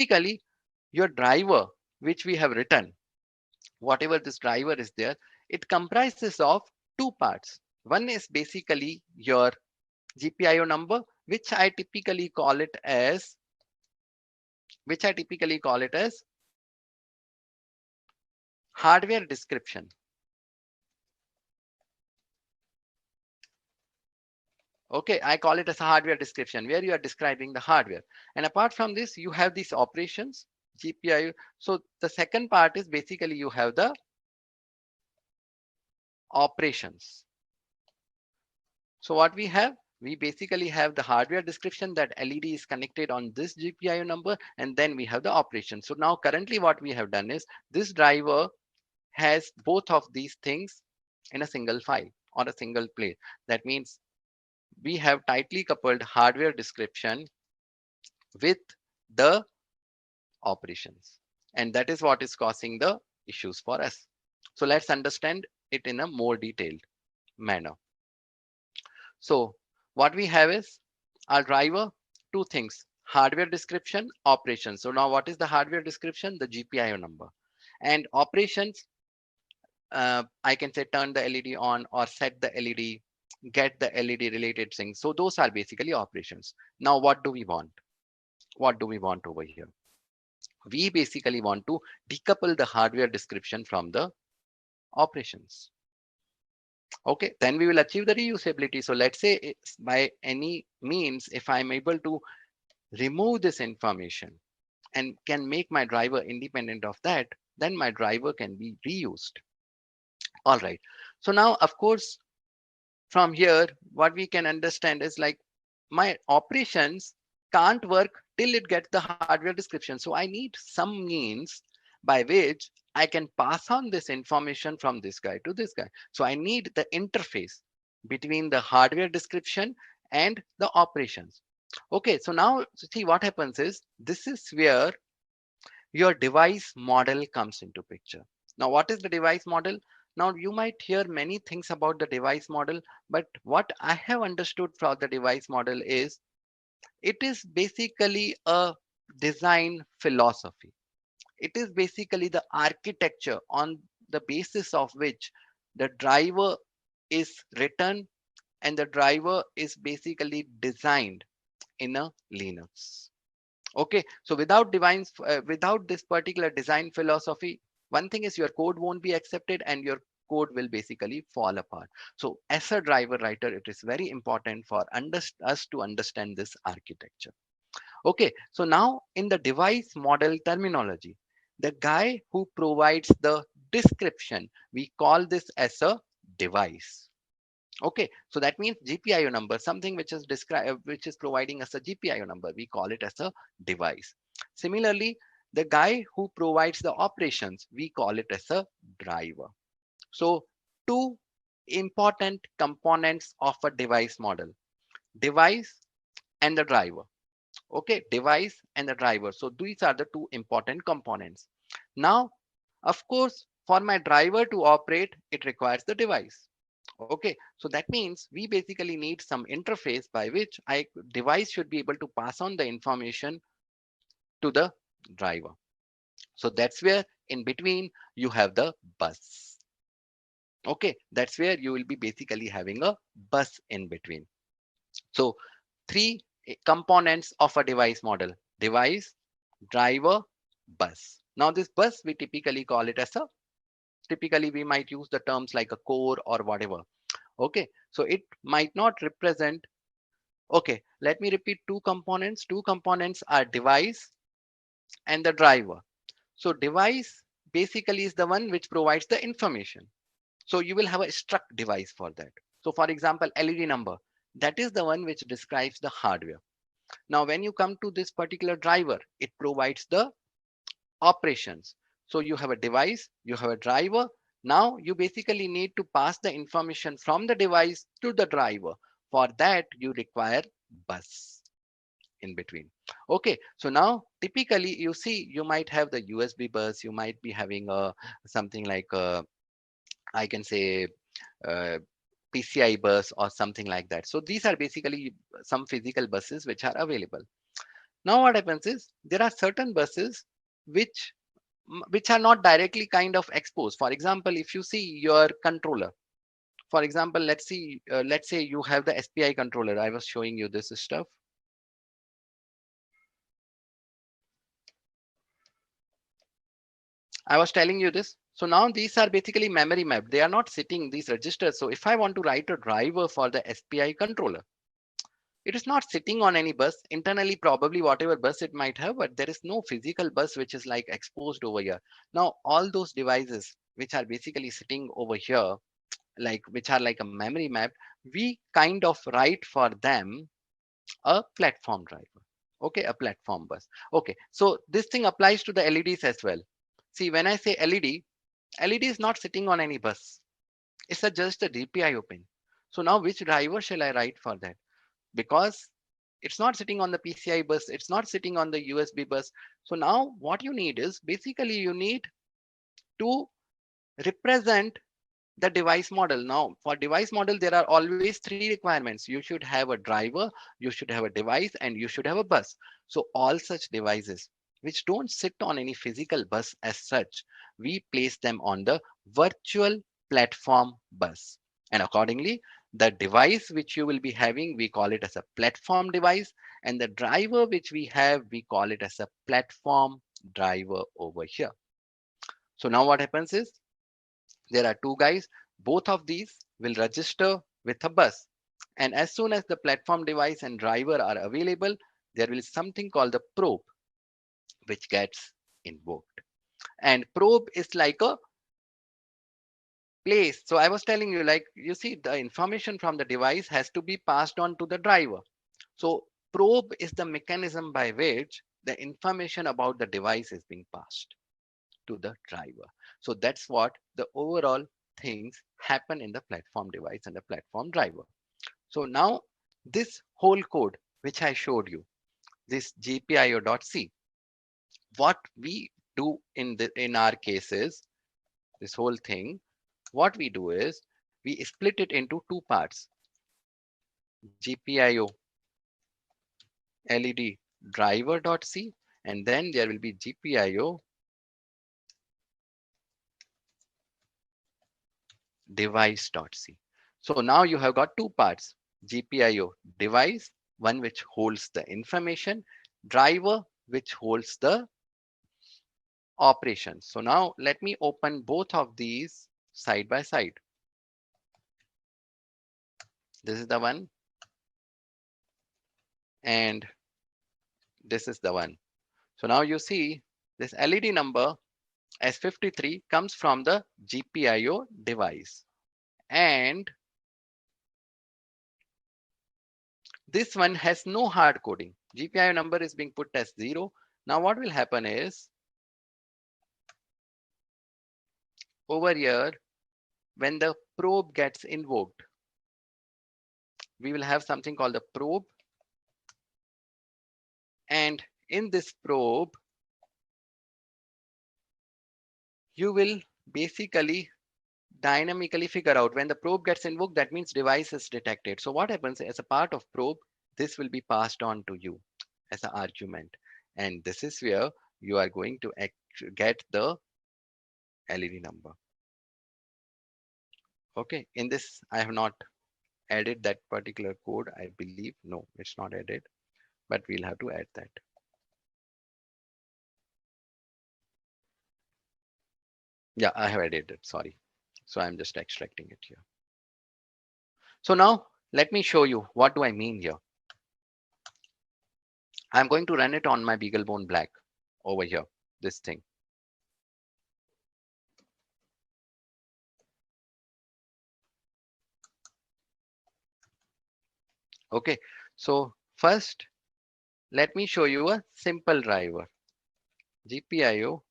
typically your driver, which we have written, whatever this driver is there, it comprises of two parts. One is basically your GPIO number, which I typically call it as hardware description. Okay, I call it as a hardware description where you are describing the hardware. And apart from this, you have these operations, GPIO. So the second part is basically you have the operations. So what we have, we basically have the hardware description that LED is connected on this GPIO number, and then we have the operation. So now currently what we have done is this driver has both of these things in a single file or a single place. That means we have tightly coupled hardware description with the operations. And that is what is causing the issues for us. So let's understand it in a more detailed manner. So what we have is our driver, two things, hardware description, operations. So now what is the hardware description? The GPIO number. And operations, I can say turn the LED on or set the LED, get the LED related things. So those are basically operations. Now what do we want? What do we want over here? We basically want to decouple the hardware description from the operations. Okay, then we will achieve the reusability. So let's say by any means, if I'm able to remove this information and can make my driver independent of that, then my driver can be reused. All right. So now, of course, from here, what we can understand is like my operations can't work till it gets the hardware description. So I need some means by which I can pass on this information from this guy to this guy. So I need the interface between the hardware description and the operations. Okay, so now see what happens is this is where your device model comes into picture. Now, what is the device model? Now, you might hear many things about the device model, but what I have understood from the device model is it is basically a design philosophy. It is basically the architecture on the basis of which the driver is written and the driver is basically designed in a Linux. Okay, so without this particular design philosophy, one thing is your code won't be accepted and your code will basically fall apart. So as a driver writer, it is very important for us to understand this architecture. Okay, so now in the device model terminology, the guy who provides the description, we call this as a device. Okay, so that means GPIO number, something which is providing us a GPIO number, we call it as a device. Similarly, the guy who provides the operations, we call it as a driver. So two important components of a device model, device and the driver. Okay, device and the driver. So these are the two important components. Now, of course, for my driver to operate, it requires the device. Okay, so that means we basically need some interface by which I device should be able to pass on the information to the driver. So that's where in between you have the bus. Okay, that's where you will be basically having a bus in between. So three components of a device model: device, driver, bus. Now this bus, we typically call it as a, typically we might use the terms like a core or whatever. Okay, so it might not represent. Okay, let me repeat two components. Two components are device and the driver. So device basically is the one which provides the information. So you will have a struct device for that. So for example, LED number, that is the one which describes the hardware. Now, when you come to this particular driver, it provides the operations. So you have a device, you have a driver. Now you basically need to pass the information from the device to the driver. For that, you require bus in between. Okay, so now typically you see you might have the USB bus, you might be having a something like I can say uh, PCI bus or something like that. So these are basically some physical buses which are available. Now what happens is there are certain buses which which are not directly kind of exposed. For example, if you see your controller, for example, let's say you have the SPI controller. I was showing you this stuff. I was telling you this. So now these are basically memory mapped. They are not sitting these registers. So if I want to write a driver for the SPI controller, it is not sitting on any bus internally, probably whatever bus it might have, but there is no physical bus which is like exposed over here. Now all those devices which are basically sitting over here, like which are like a memory map, we kind of write for them a platform driver. Okay, a platform bus. Okay, so this thing applies to the LEDs as well. See, when I say LED is not sitting on any bus. It's just a GPIO pin. So now which driver shall I write for that? Because it's not sitting on the PCI bus, it's not sitting on the USB bus. So now what you need is basically you need to represent the device model. Now for device model, there are always three requirements. You should have a driver, you should have a device, and you should have a bus. So all such devices which don't sit on any physical bus as such, we place them on the virtual platform bus. And accordingly, the device which you will be having, we call it as a platform device, and the driver which we have, we call it as a platform driver over here. So now what happens is there are two guys. Both of these will register with a bus. And as soon as the platform device and driver are available, there will be something called the probe, which gets invoked. And probe is like a place. So I was telling you, like, you see, the information from the device has to be passed on to the driver. So probe is the mechanism by which the information about the device is being passed to the driver. So that's what the overall things happen in the platform device and the platform driver. So now this whole code which I showed you, this GPIO.c, what we do in our cases, this whole thing, what we do is we split it into two parts: GPIO LED driver.c, and then there will be GPIO device.c. So now you have got two parts: GPIO device, one which holds the information, driver, which holds the operations. So now let me open both of these side by side. This is the one, and this is the one. So now you see this LED number S53 comes from the GPIO device, and this one has no hard coding. GPIO number is being put as 0. Now what will happen is over here, when the probe gets invoked, we will have something called the probe. And in this probe, you will basically dynamically figure out when the probe gets invoked, that means device is detected. So what happens as a part of probe, this will be passed on to you as an argument. And this is where you are going to get the LED number. Okay, in this, I have not added that particular code, I believe. No, it's not added, but we'll have to add that. Yeah, I have added it, sorry. So I'm just extracting it here. So now let me show you what do I mean here. I'm going to run it on my BeagleBone Black over here, this thing. Okay, so first, let me show you a simple driver, gpio.ko.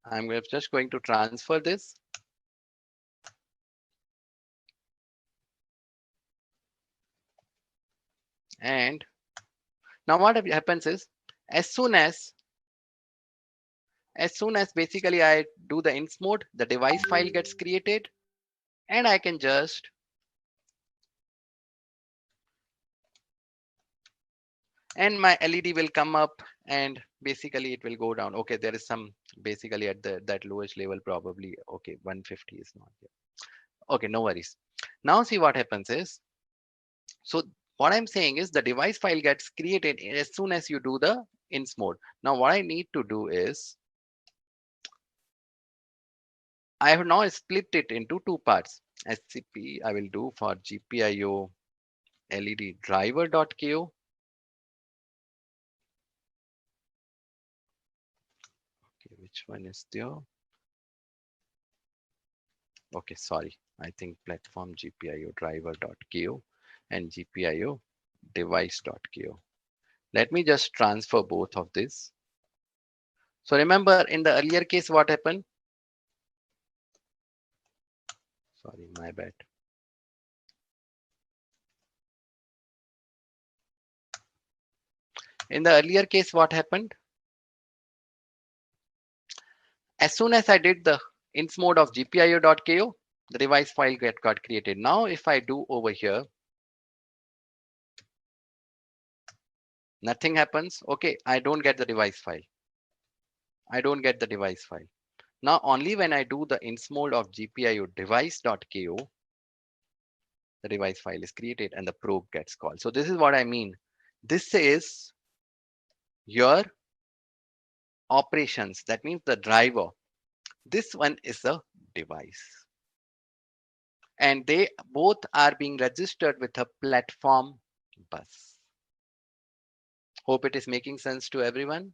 I'm just going to transfer this. And now what happens is, as soon as basically I do the ints mode, the device file gets created, and I can just and my LED will come up, and basically it will go down. Okay, there is some basically at the that lowest level probably. Okay, 150 is not there. Okay, no worries. Now see what happens is, so what I'm saying is the device file gets created as soon as you do the ins mode. Now what I need to do is I have now split it into two parts. SCP I will do for GPIO LED driver.ko. Okay, which one is there? Okay, sorry. I think platform GPIO driver.ko and GPIO device.ko. Let me just transfer both of this. So remember in the earlier case, what happened? Sorry, my bad. In the earlier case, what happened? As soon as I did the ins mode of GPIO.ko, the device file got created. Now, if I do over here, nothing happens. Okay, I don't get the device file. I don't get the device file. Now, only when I do the ins mode of GPIO device.ko, the device file is created and the probe gets called. So this is what I mean. This is your operations. That means the driver. This one is a device. And they both are being registered with a platform bus. Hope it is making sense to everyone.